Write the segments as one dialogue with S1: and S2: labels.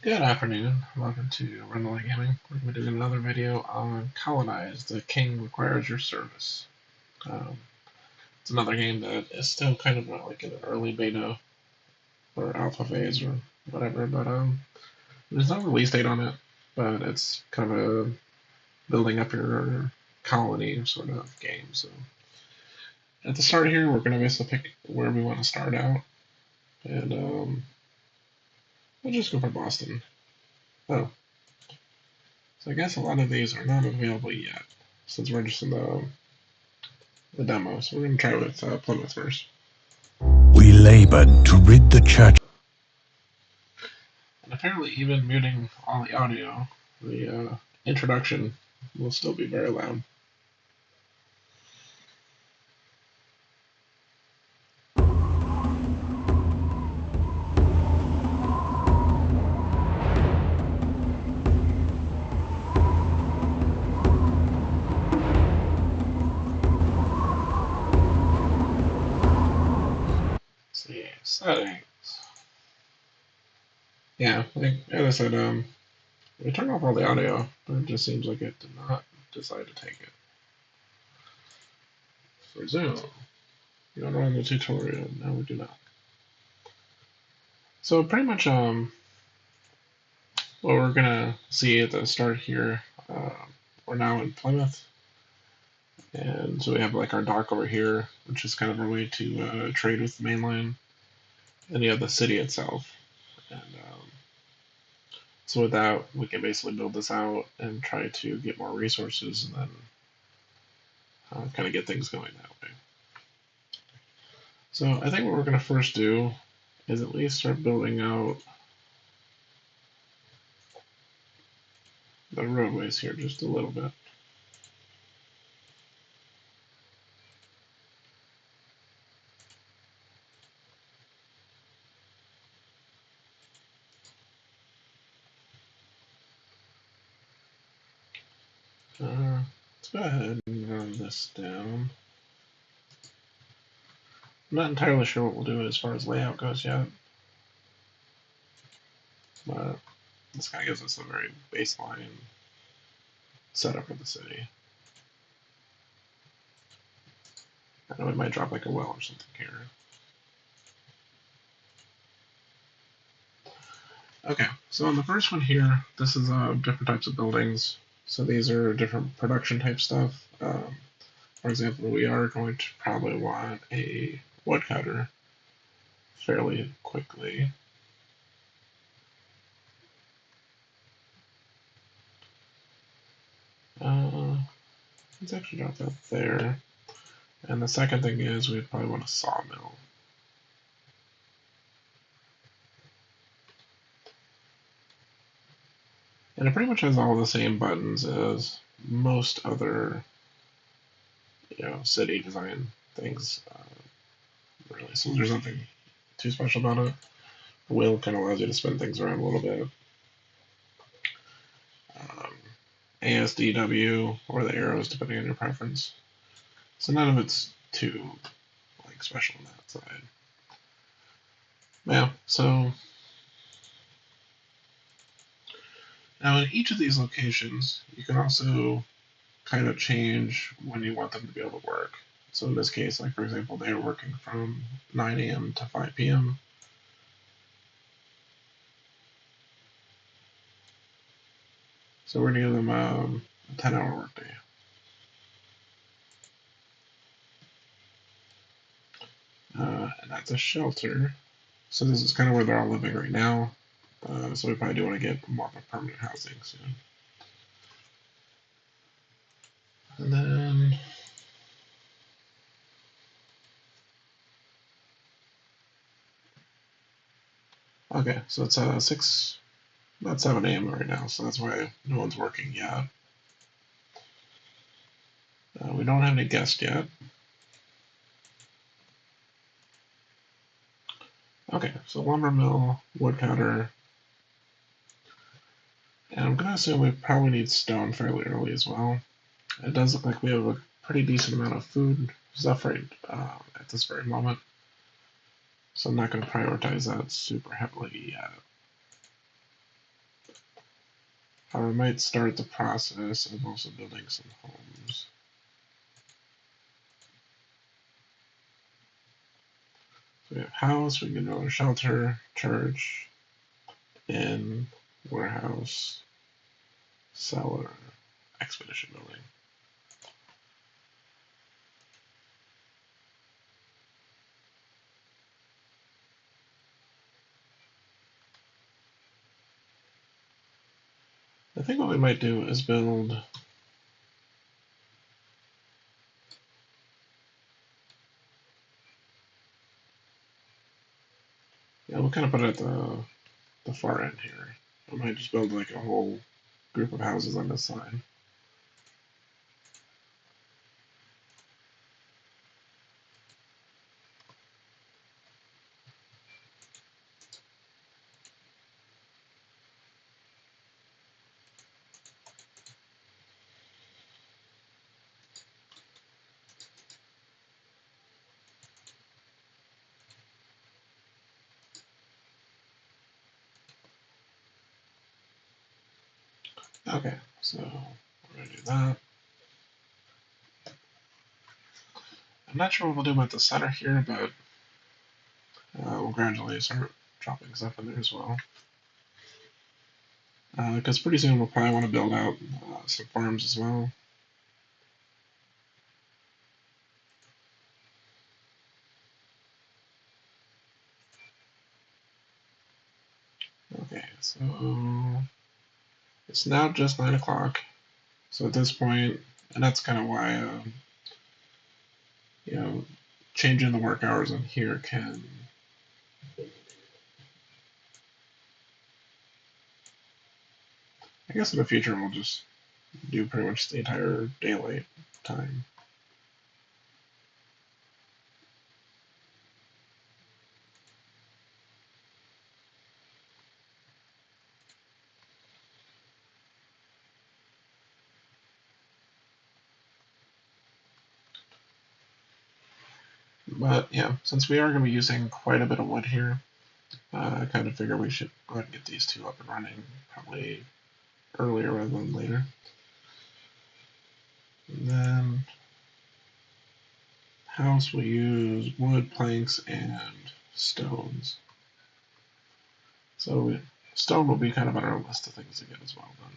S1: Good afternoon. Welcome to Rundlii Gaming. We're going to be doing another video on Colonize, The King Requires Your Service. Um, it's another game that is still kind of like in an early beta or alpha phase or whatever, but there's no release date on it, but it's kind of a building up your colony sort of game. So at the start here, we're going to basically pick where we want to start out, and we'll just go for Boston. Oh, so I guess a lot of these are not available yet, since we're just in the demo. So we're going to try with Plymouth first.
S2: We labored to rid the church.
S1: And apparently, even muting all the audio, the introduction will still be very loud. Let's see, settings. Yeah, like as I said, we turned off all the audio, but it just seems like it did not decide to take it. Resume. You don't run the tutorial. No, we do not. So pretty much, what we're gonna see at the start here, we're now in Plymouth, and so we have like our dock over here, which is kind of our way to trade with the mainland, and you have the city itself. And so with that, we can basically build this out and try to get more resources, and then kind of get things going that way. So I think what we're going to first do is at least start building out the roadways here just a little bit. Let's go ahead and run this down. I'm not entirely sure what we'll do as far as layout goes yet, but this kind of gives us a very baseline setup for the city. I know we might drop like a well or something here. Okay, so on the first one here, this is different types of buildings. So these are different production type stuff. For example, we are going to probably want a woodcutter fairly quickly. Let's actually drop that there. And the second thing is we'd probably want a sawmill. And it pretty much has all the same buttons as most other, city design things. Really, so there's nothing too special about it. The wheel kind of allows you to spin things around a little bit. ASDW or the arrows, depending on your preference. So none of it's too special on that side. Yeah, so now in each of these locations, you can also kind of change when you want them to be able to work. So in this case, like for example, they are working from 9 a.m. to 5 p.m. So we're going to give them a 10-hour workday. And that's a shelter. So this is kind of where they're all living right now. So we probably do want to get more of a permanent housing soon. And then okay, so it's about 7 a.m. right now, so that's why no one's working yet. We don't have any guests yet. Okay, so lumber mill, woodcutter, and I'm gonna assume we probably need stone fairly early as well. It does look like we have a pretty decent amount of food stuff right at this very moment, so I'm not going to prioritize that super heavily yet. However, we might start the process of also building some homes. So we have house, we can build a shelter, church, inn, warehouse, cellar, expedition building. I think what we might do is build we'll kind of put it at the far end here. I might just build like a whole group of houses on this side. Okay, so we're gonna do that. I'm not sure what we'll do about the center here, but we'll gradually start dropping stuff in there as well. Because pretty soon we'll probably want to build out some farms as well. Okay, so it's now just 9 o'clock. So at this point, and that's kind of why, you know, changing the work hours on here can I guess in the future we'll just do pretty much the entire daylight time. But yeah, since we are going to be using quite a bit of wood here, I kind of figure we should go ahead and get these two up and running probably earlier rather than later. And then house will use wood, planks, and stones. So stone will be kind of on our list of things to get as well then.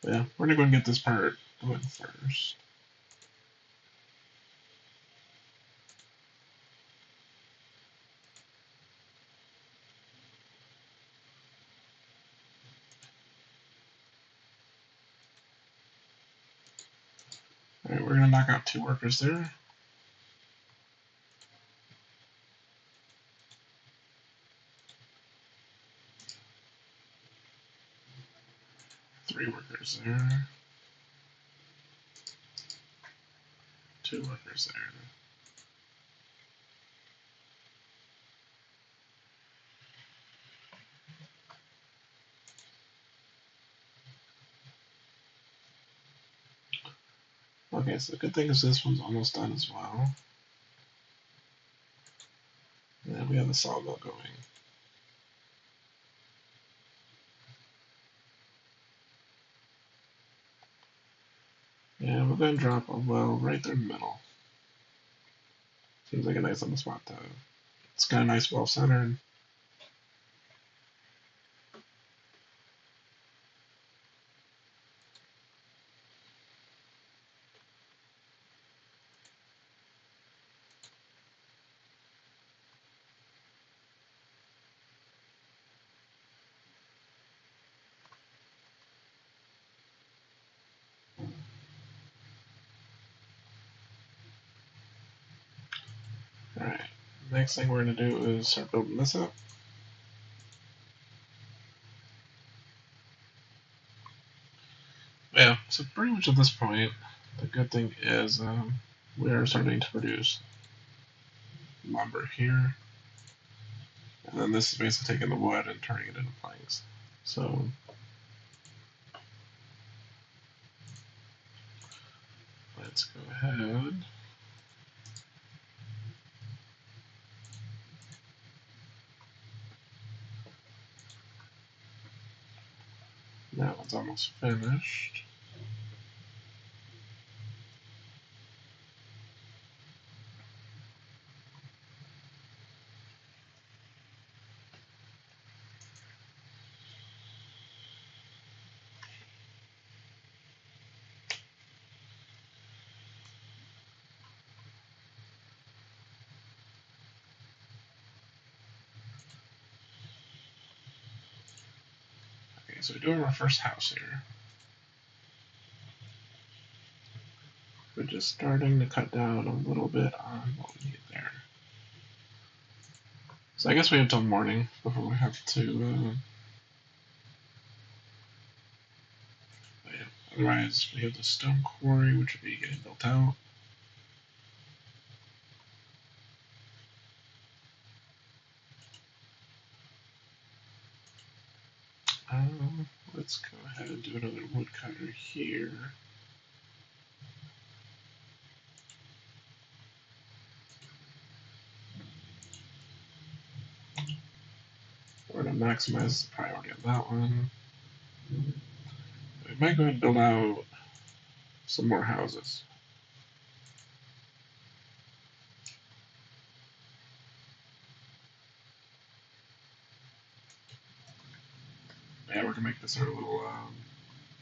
S1: But yeah, we're gonna go and get this part going first. Alright, we're gonna knock out 2 workers there. Three workers there. 2 workers there. Okay, so the good thing is this one's almost done as well. And then we have the sawmill going. And we're going to drop a well right there in the middle. Seems like a nice little spot though. It's got a nice well centered. Alright, next thing we're going to do is start building this up. Yeah, so pretty much at this point, the good thing is we are starting to produce lumber here. And then this is basically taking the wood and turning it into planks. So let's go ahead. That one's almost finished. Okay, so we do have our first house here. We're just starting to cut down a little bit on what we need there. So I guess we have till morning before we have to. Otherwise, we have the stone quarry, which will be getting built out. Let's go ahead and do another woodcutter here. We're going to maximize the priority on that one. We might go ahead and build out some more houses. Yeah, we're going to make this our little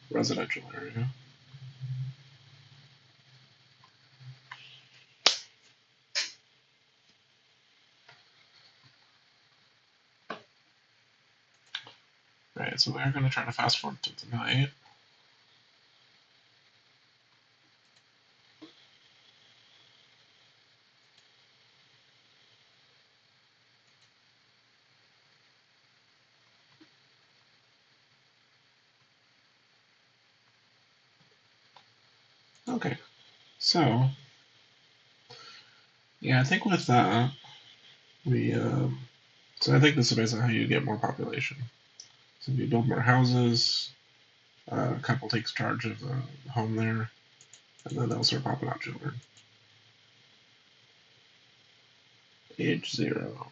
S1: residential area. Right, so we're going to try to fast forward to tonight. Okay, so yeah, I think with that, so I think this is basically how you get more population. So if you build more houses, a couple takes charge of the home there, and then they'll start popping out children. Age 0.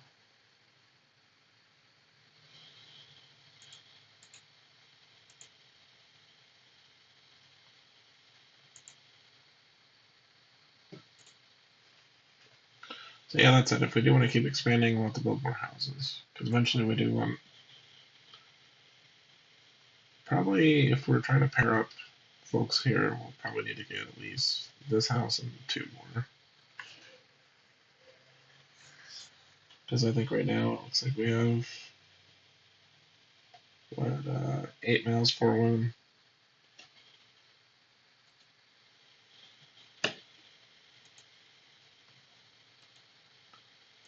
S1: So yeah, that's it. If we do want to keep expanding, we'll have to build more houses. Because eventually we do want... Probably, if we're trying to pair up folks here, we'll probably need to get at least this house and 2 more. Because I think right now it looks like we have... What, 8 males, 4 women.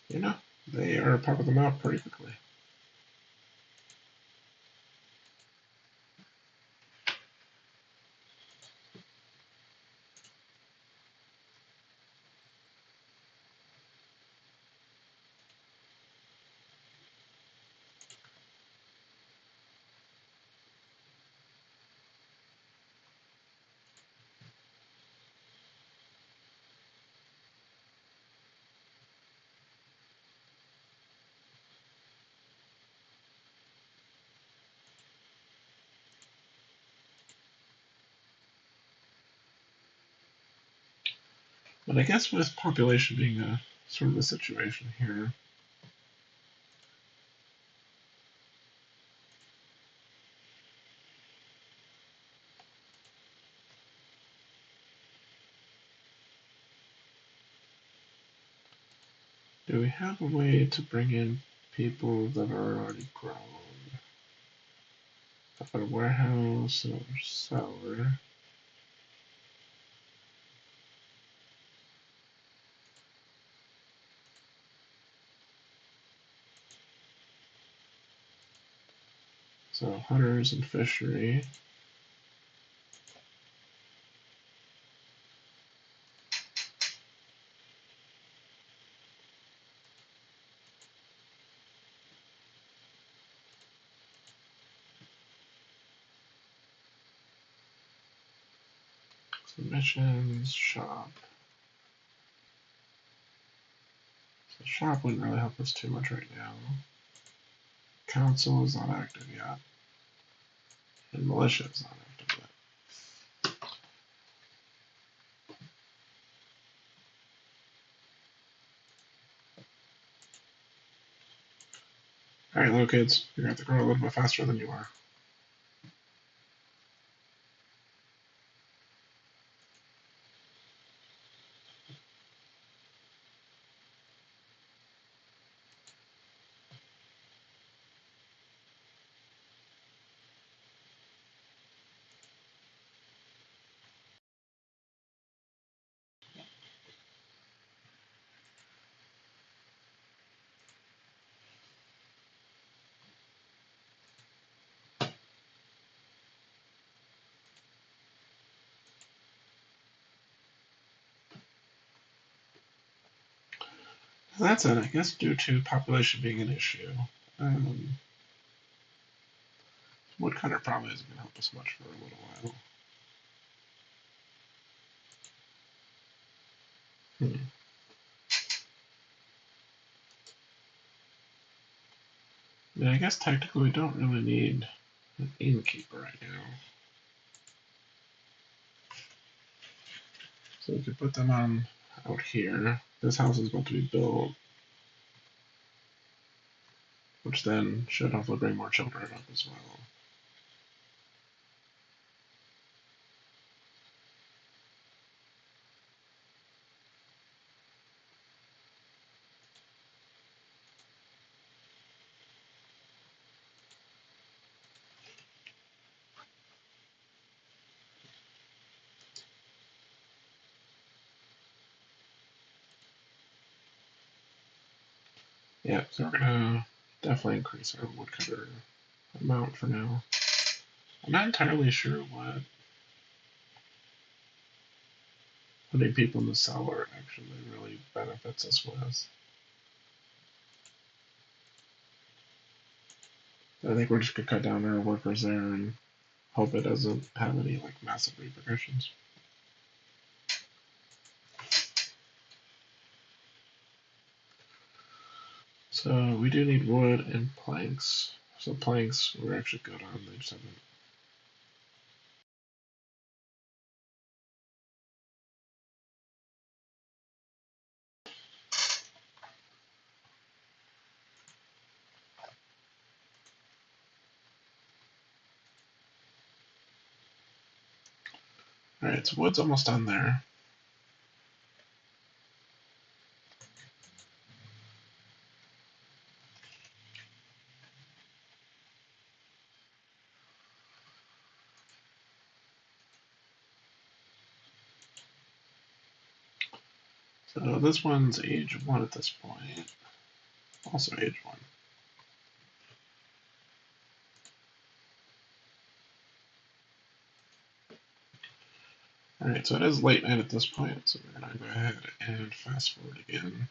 S1: You know, they are popping them out pretty quickly. But I guess with population being a sort of a situation here, do we have a way to bring in people that are already grown? I've got a warehouse and a cellar. So hunters and fishery. Submissions, shop. So shop wouldn't really help us too much right now. Council is not active yet. And militia is not active yet. Alright, little kids, you're going to have to grow a little bit faster than you are. That's it, I guess, due to population being an issue. Woodcutter probably isn't going to help us much for a little while. Yeah, I guess technically we don't really need an innkeeper right now. So we could put them on out here. This house is about to be built, which then should hopefully bring more children up as well. Yeah, so we're gonna definitely increase our woodcutter amount for now. I'm not entirely sure what putting people in the cellar actually really benefits us with. I think we're just gonna cut down our workers there and hope it doesn't have any like massive repercussions. So we do need wood and planks. So planks we're actually good on. They just haven't. Alright, so wood's almost done there. So this one's age 1 at this point. Also age 1. Alright, so it is late night at this point, so we're going to go ahead and fast forward again.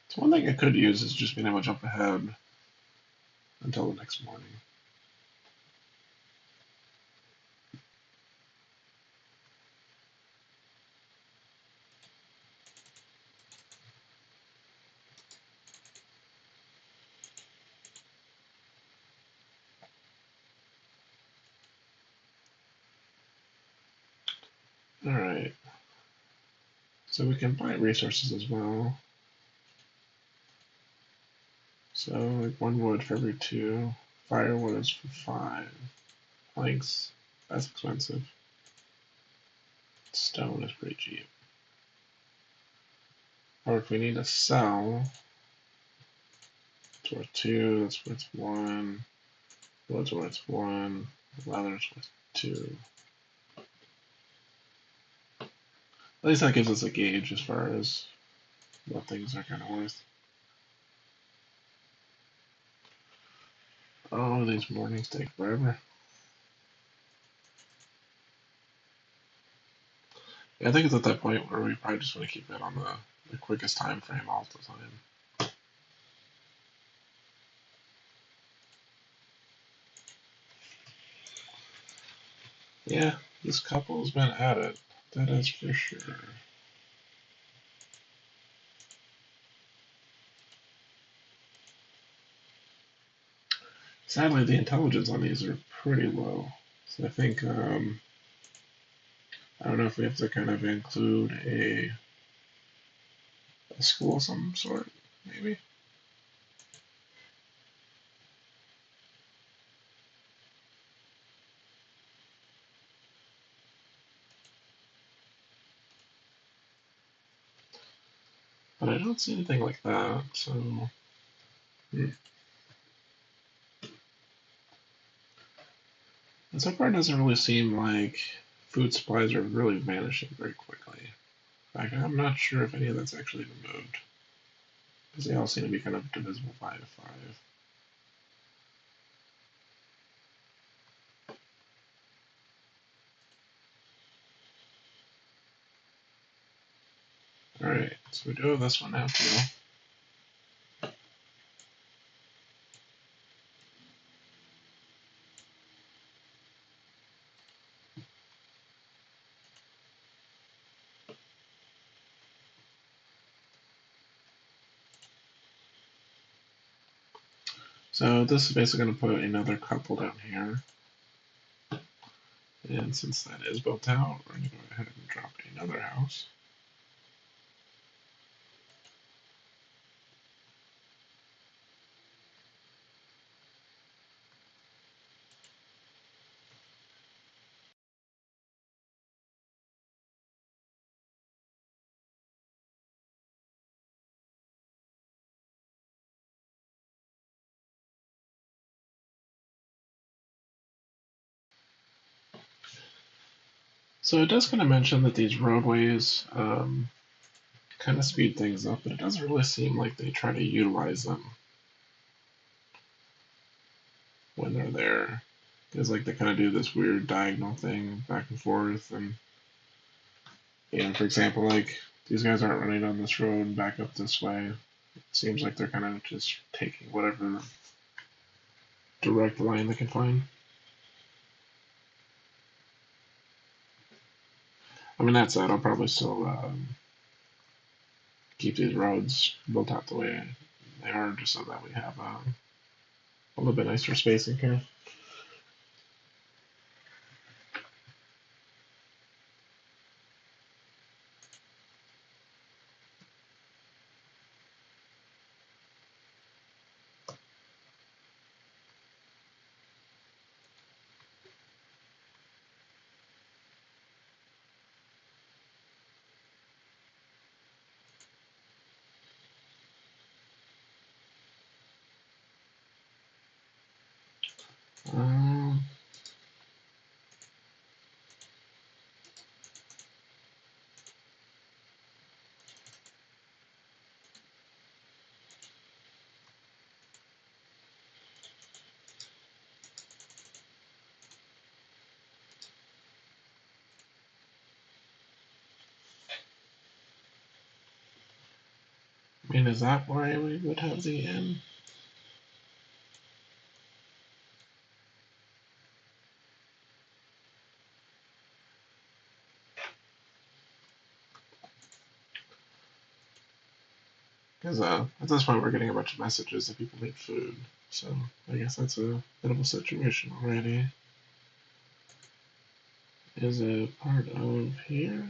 S1: So one thing I could use is just being able to jump ahead until the next morning. Alright, so we can buy resources as well. So like 1 wood for every 2. Firewood is for 5. Planks, that's expensive. Stone is pretty cheap. Or if we need to sell, it's worth 2, that's worth 1. Wood's worth 1. Leather's worth 2. At least that gives us a gauge as far as what things are kind of worth. Oh, these mornings take forever. Yeah, I think it's at that point where we probably just want to keep it on the quickest time frame all the time. Yeah, this couple's been at it. That is for sure. Sadly, the intelligence on these are pretty low. So I think, I don't know if we have to kind of include a school of some sort, maybe. But I don't see anything like that, so. And so far, it doesn't really seem like food supplies are really vanishing very quickly. In fact, I'm not sure if any of that's actually been moved, because they all seem to be kind of divisible 5 to 5. Alright, so we do have this one now, too. So this is basically going to put another couple down here. And since that is built out, we're going to go ahead and drop another house. So it does kind of mention that these roadways kind of speed things up, but it doesn't really seem like they try to utilize them when they're there. Because like they kind of do this weird diagonal thing back and forth, and for example, like these guys aren't running on this road and back up this way. It seems like they're kind of just taking whatever direct line they can find. I mean, that said, I'll probably still keep these roads built out the way they are, just so that we have a little bit nicer spacing here. Um, I mean, is that why we would have the inn? Because at this point, we're getting a bunch of messages that people need food. So I guess that's a bit of a situation already. Is it part of here?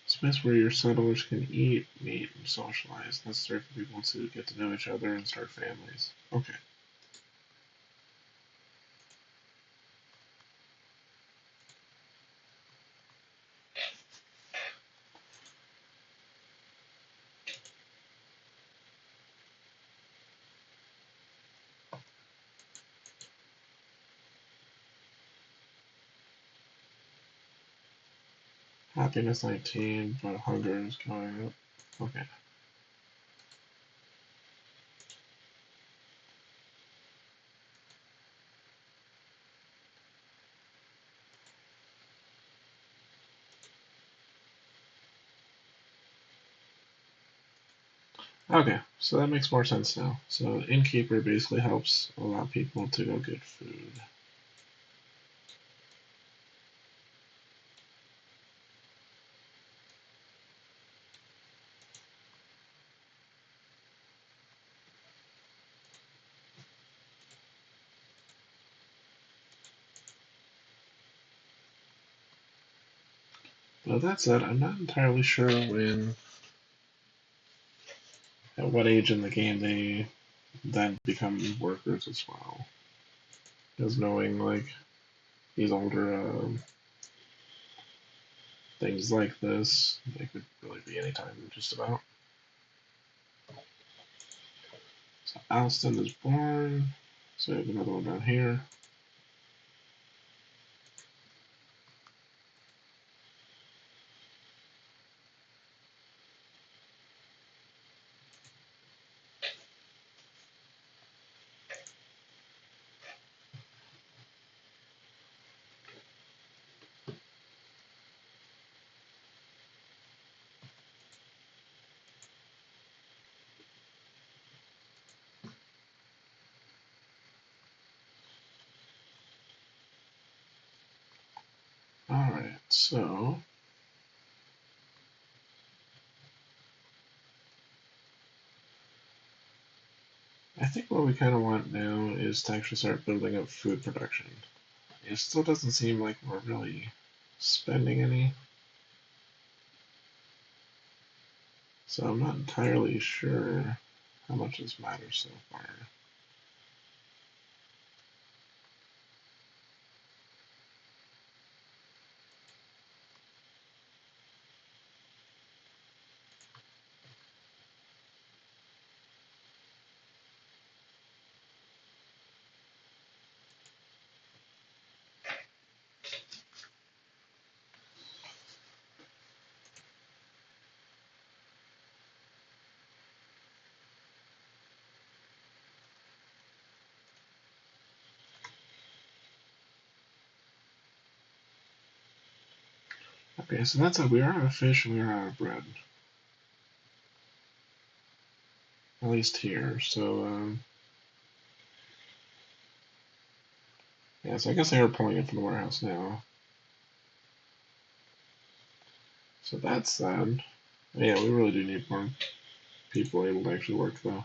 S1: Space where your settlers can eat, meet, and socialize. Necessary for people to get to know each other and start families. Okay. Happiness 19, but hunger is going up. Okay. Okay, so that makes more sense now. So innkeeper basically helps allow people to go get food. But that said, I'm not entirely sure at what age in the game they then become workers as well. Because knowing like these older things like this, they could really be anytime, just about. So Alston is born. So we have another one down here. Alright, so I think what we kind of want now is to actually start building up food production. It still doesn't seem like we're really spending any, so I'm not entirely sure how much this matters so far. Okay, so that's it. We are out of fish and we are out of bread. At least here. So, yeah, so I guess they are pulling it from the warehouse now. So that's sad. Yeah, we really do need more people able to actually work, though.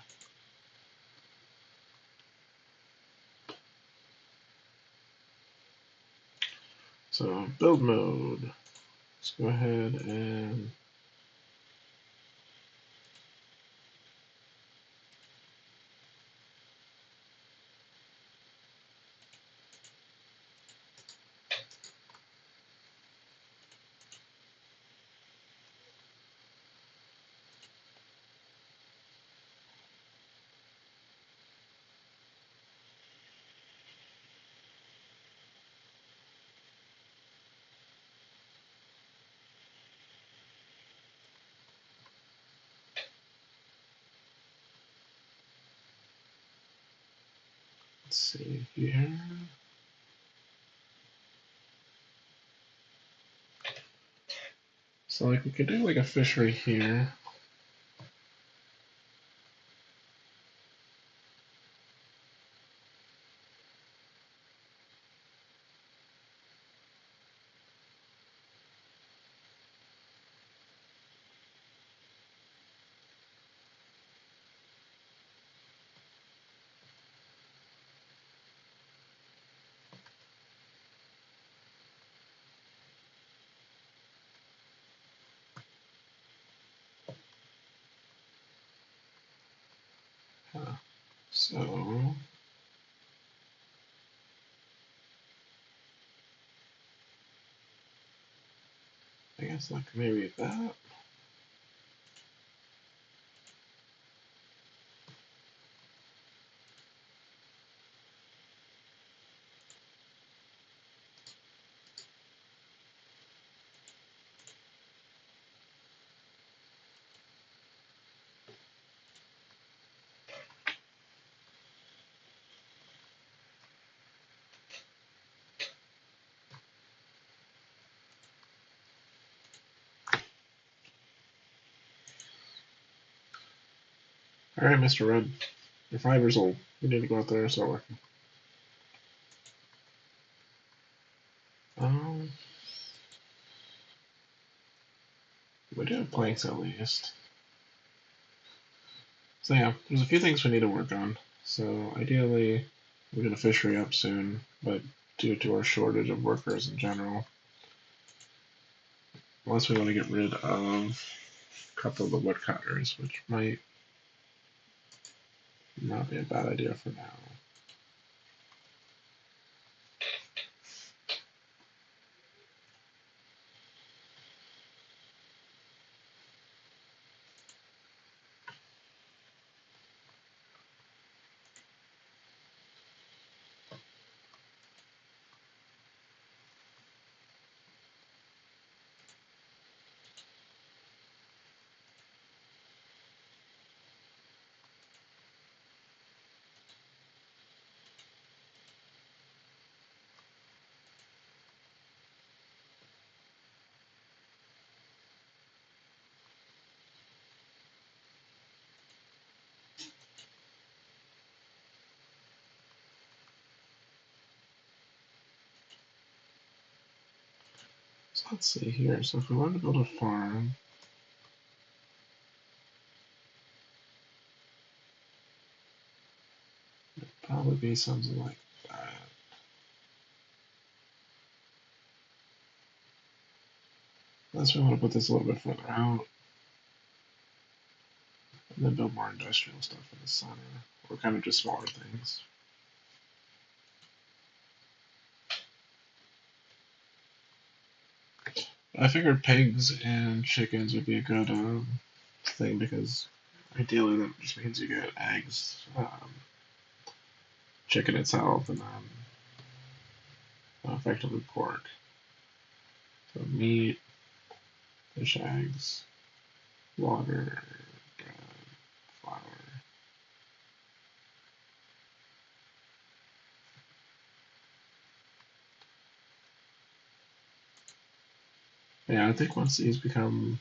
S1: So, build mode. Let's go ahead and let's see here. So, like, we could do like a fishery here. So, I guess like maybe that. Alright, Mr. Red, you're 5 years old. You need to go out there and start working. Um, we do have planks at least. So yeah, there's a few things we need to work on. So ideally, we'll get a fishery up soon, but due to our shortage of workers in general, Unless we want to get rid of a couple of the woodcutters, which might not be a bad idea for now. So let's see here. So if we wanted to build a farm, it'd probably be something like that. Unless we want to put this a little bit further out, and then build more industrial stuff in the center, or kind of just smaller things. I figured pigs and chickens would be a good thing because ideally that just means you get eggs, chicken itself, and then effectively pork. So meat, fish eggs, water, bread, flour. Yeah, I think once these become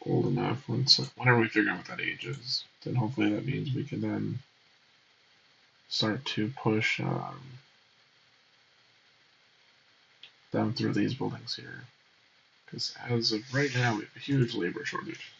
S1: old enough, whenever we figure out what that age is, then hopefully that means we can then start to push them through these buildings here. Because as of right now, we have a huge labor shortage.